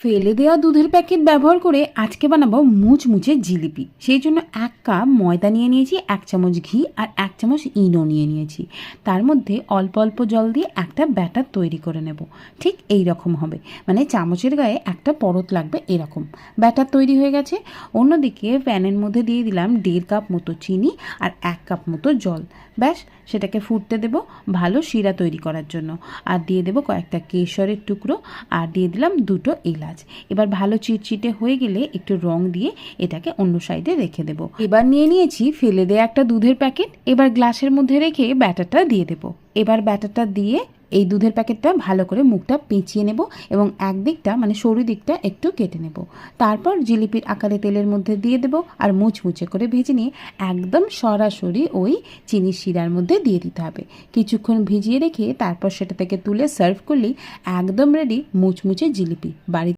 ফেলে দেওয়া দুধের প্যাকেট ব্যবহার করে আজকে বানাবো মুচমুচে জিলিপি। সেই জন্য 1 কাপ ময়দা নিয়ে নিয়েছি, 1 চামচ ঘি আর 1 চামচ ইনো নিয়ে নিয়েছি। তার মধ্যে অল্প অল্প জল দিয়ে একটা ব্যাটার তৈরি করে নেব। ঠিক এই রকম হবে, মানে চামচের গায়ে একটা পরত লাগবে এরকম। ব্যাটার তৈরি হয়ে গেছে। অন্যদিকে প্যানের মধ্যে দিয়ে দিলাম 1.5 কাপ মতো চিনি আর 1 কাপ মতো জল। ব্যাস, সেটাকে ফুটতে দেব ভালো শিরা তৈরি করার জন্য। আর দিয়ে দেবো কয়েকটা কেশরের টুকরো আর দিয়ে দিলাম 2টো এলাচ। এবার ভালো চিটচিটে হয়ে গেলে একটু রং দিয়ে এটাকে অন্য সাইডে রেখে দেব। এবার নিয়ে নিয়েছি ফেলে দেয়া একটা দুধের প্যাকেট। এবার গ্লাসের মধ্যে রেখে ব্যাটারটা দিয়ে দেব। এবার ব্যাটারটা দিয়ে এই দুধের প্যাকেটটা ভালো করে মুখটা পেঁচিয়ে নেব এবং একদিকটা মানে সরু দিকটা একটু কেটে নেব। তারপর জিলিপির আকারে তেলের মধ্যে দিয়ে দেব আর মুচমুচে করে ভেজে নিয়ে একদম সরাসরি ওই চিনির শিরার মধ্যে দিয়ে দিতে হবে। কিছুক্ষণ ভিজিয়ে রেখে তারপর সেটা থেকে তুলে সার্ভ করলেই একদম রেডি মুচমুচে জিলিপি। বাড়িতে